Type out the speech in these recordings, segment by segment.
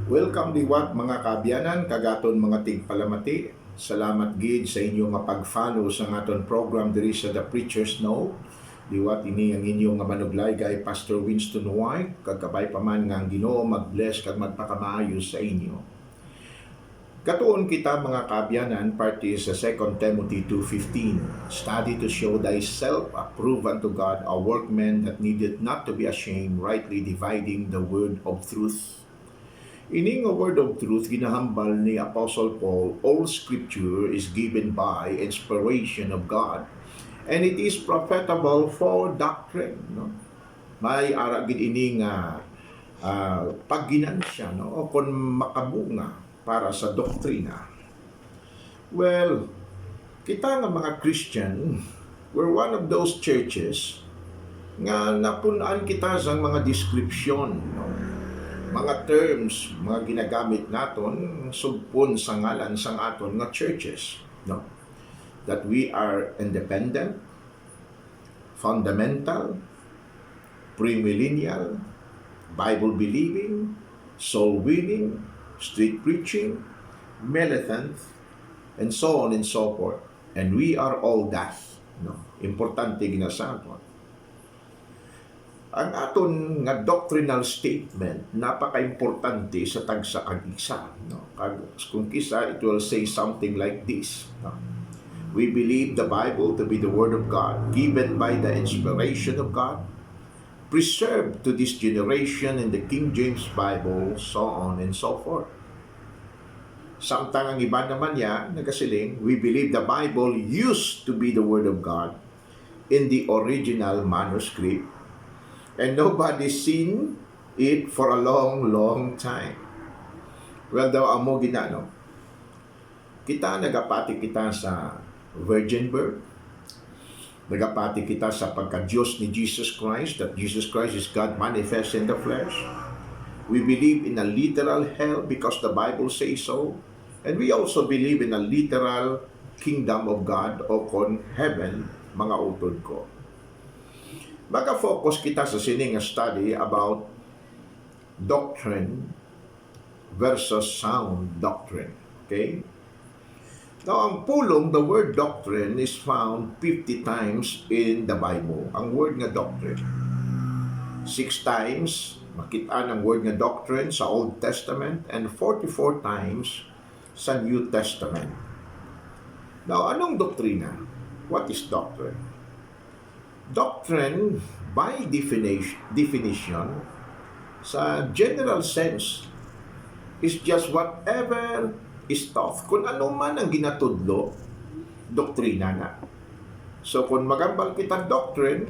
Welcome liwat mga kaabyanan, kagaton mga tigpalamati. Salamat gid sa inyo nga pag-follow sa aton program diri sa The Preacher's Note. Liwat ini ang inyong nga manuglay kay Pastor Winston White. Kagkabay pa man nga ang Ginoo mag-bless kag magpakamaayos sa inyo. Katuon kita mga kaabyanan, parte sa 2 Timothy 2:15. Study to show thyself approved unto God, a workman that needeth not to be ashamed, rightly dividing the word of truth. Ining a word of truth, ginahambal ni Apostle Paul, all scripture is given by inspiration of God, and it is profitable for doctrine. No? May aragid ini nga pagginansya, no? O kung makabunga para sa doktrina. Well, kita nga mga Christian, we're one of those churches nga napunan kita sa mga description, no? Mga terms, mga ginagamit naton sugpon sa ngalan sang aton nga churches, no? That we are independent, fundamental, premillennial, Bible-believing, soul-winning, street preaching, militant, and so on and so forth. And we are all that, no? Importante ginasabot. Ang aton nga doctrinal statement napaka-importante sa tagsa kag isa, no? Kung kisa, it will say something like this, no? We believe the Bible to be the Word of God, given by the inspiration of God, preserved to this generation in the King James Bible, so on and so forth. Samtang ang iba naman niya nagasiling, we believe the Bible used to be the Word of God in the original manuscript, and nobody's seen it for a long, long time. Well, daw amo ginano. Kita nagapati kita sa virgin birth. Nagapati kita sa pagka-Diyos ni Jesus Christ, that Jesus Christ is God manifest in the flesh. We believe in a literal hell because the Bible says so. And we also believe in a literal kingdom of God o kon heaven, mga utod ko. Maka-focus kita sa sining study about doctrine versus sound doctrine. Okay? Now, ang pulong, the word doctrine is found 50 times in the Bible. Ang word nga doctrine. 6 times, makita ang word nga doctrine sa Old Testament, and 44 times sa New Testament. Now, anong doktrina? What is doctrine? Doctrine, by definition, sa general sense, is just whatever is taught. Kung ano man ang ginatudlo, doktrina na. So, kung magambal kita doctrine,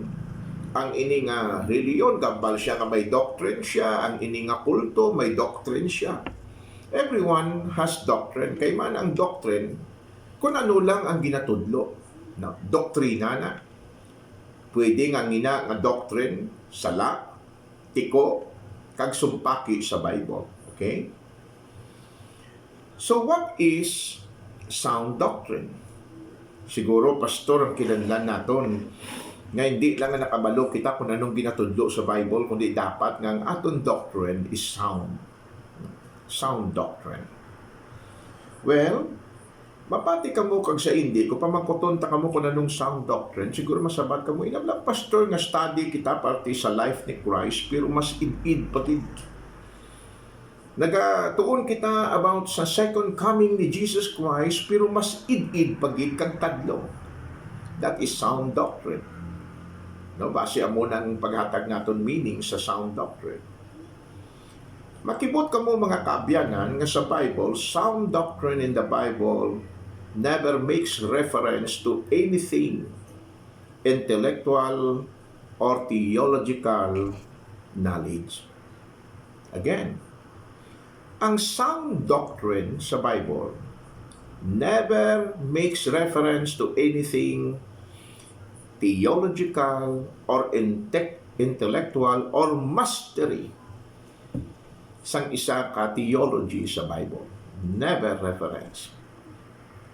ang ini nga reliyon, gambal siya nga may doctrine siya, ang ini nga kulto, may doctrine siya. Everyone has doctrine. Kay man ang doctrine, kung ano lang ang ginatudlo, no? Doktrina na. Pwede nga ngina nga doctrine, sala, tiko, kag sumpaki sa Bible. Okay? So, what is sound doctrine? Siguro, pastor, ang kinanlan naton nga hindi lang nga nakabalo kita kung anong ginatudlo sa Bible, kundi dapat nga ang aton doctrine is sound. Sound doctrine. Well, mapati ka mo kag sa hindi, kung pamangkotonta ka mo kung anong sound doctrine, siguro masabat ka mo, inablang pastor nga study kita parte sa life ni Christ, pero mas id-id pati. Nagatuon kita about sa second coming ni Jesus Christ, pero mas id-id pagid kag tadlo. That is sound doctrine. No, base amo ng paghatag naton meaning sa sound doctrine. Makibot ka mo mga kaabyanan nga sa Bible, sound doctrine in the Bible never makes reference to anything intellectual or theological knowledge. Again, ang sound doctrine sa Bible never makes reference to anything theological or intellectual or mastery sang isa ka theology sa Bible. Never reference.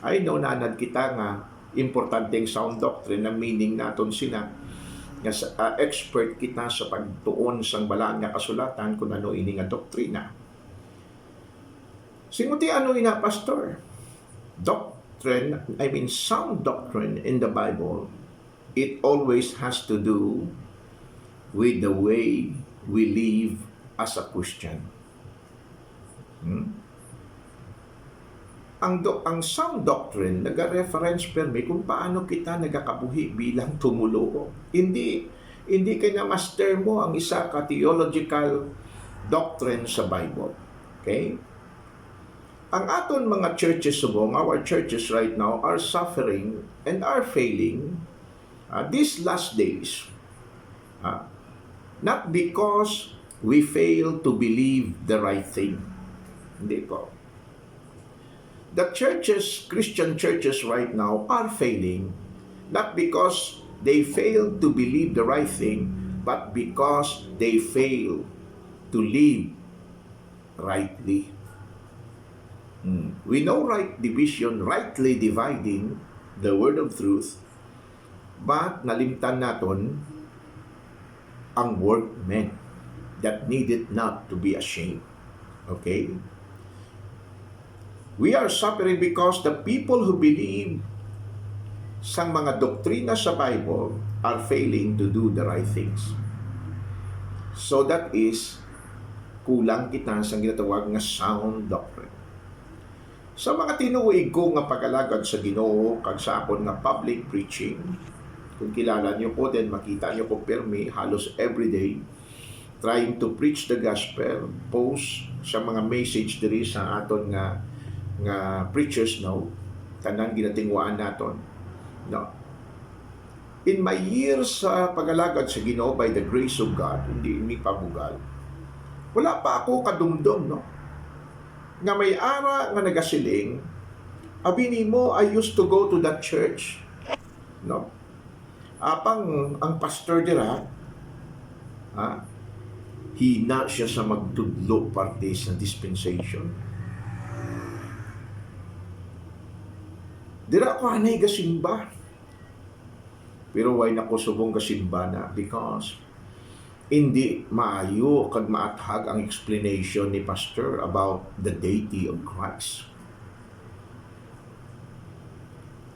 I know nanad kita nga importanteng sound doctrine na meaning naton sina nga expert kita sa pagtuon sang balaan nga kasulatan kung ano ini nga doktrina. Simuti ano ina pastor? Doctrine, I mean sound doctrine in the Bible, it always has to do with the way we live as a Christian. Ang sound doctrine, nag-reference permi kung paano kita nagkakabuhi bilang tumulo. Hindi kanya master mo ang isa ka theological doctrine sa Bible. Okay? Ang aton mga churches subong, our churches right now are suffering and are failing these last days. Not because we fail to believe the right thing. Hindi po. The churches, Christian churches right now are failing, not because they fail to believe the right thing, but because they fail to live rightly. We know right division, rightly dividing the word of truth, but nalimtan naton ang workmen that needed not to be ashamed. Okay? We are suffering because the people who believe sa mga doktrina sa Bible are failing to do the right things. So that is, kulang kita sa ginatawag nga sound doctrine. Sa mga tinuig ko nga pag-alagad sa Ginoo kag sa akon nga public preaching, kung kilala niyo po din, makita niyo po permi halos everyday trying to preach the gospel, post sa mga message diri sa aton nga preachers now, tanang ginatingwaan naton. No. In my years sa pag-alagad sa Ginoo by the grace of God, hindi pabugal, wala pa ako kadumdum, no? Nga may ara nga nagasiling, abi nimo, I used to go to that church, no? Apang ang pastor dira, hina siya sa magtudlo parte sa dispensation. Dira ko anay gasimba. Pero why na ko subong gasimba na? Because hindi maayo kag maathag ang explanation ni pastor about the deity of Christ.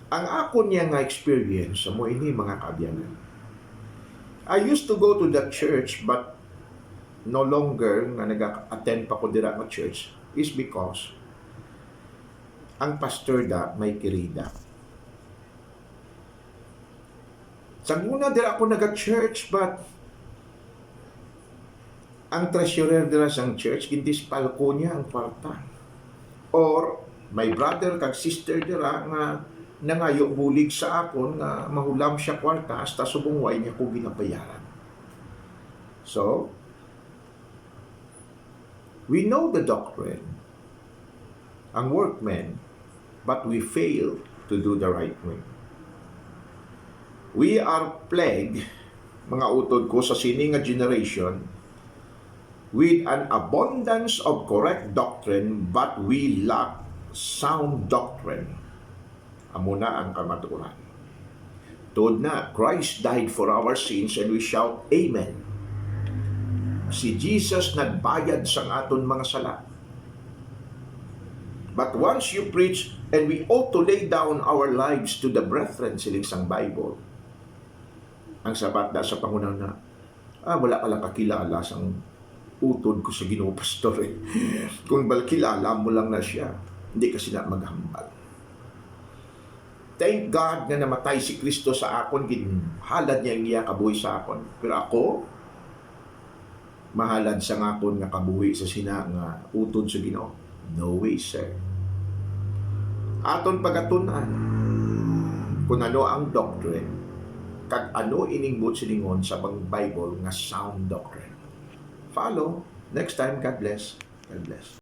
Ang ako niya nga experience mo ini mga kabyanan. I used to go to that church but no longer nga nag-attend pa ko dira nga church is because ang pastor da may kirida. Sa muna dira ako nag-church but ang treasurer dira sang church gindispal ko niya ang kwarta. Or my brother kag sister dira nga nangayo bulig sa akon nga mahulam siya kwarta hasta subong way niya ko ginabayaran. So, we know the doctrine, ang workmen, but we fail to do the right way. We are plagued, mga utod ko, sa sining nga generation with an abundance of correct doctrine, but we lack sound doctrine. Amo na ang kamaturan. Tuod na, Christ died for our sins and we shout, Amen. Si Jesus nagbayad sa aton mga sala. But once you preach, and we ought to lay down our lives to the brethren siling sang Bible, ang sabat da sa pangunaw na, wala ka lang kakilala sang utod ko sa Ginoo pastor eh. Kung balkilala mo lang na siya, hindi kasi na maghambal. Thank God na namatay si Kristo sa akon, ginhalad niya niya kabuhi sa akon. Pero ako, mahalad sa akon nga kabuhi sa sina nga utod sa Ginoo. No way, sir. Aton pagatunan kung ano ang doctrine, kag ano iningbot silingon sa Bible nga sound doctrine. Follow. Next time, God bless. God bless.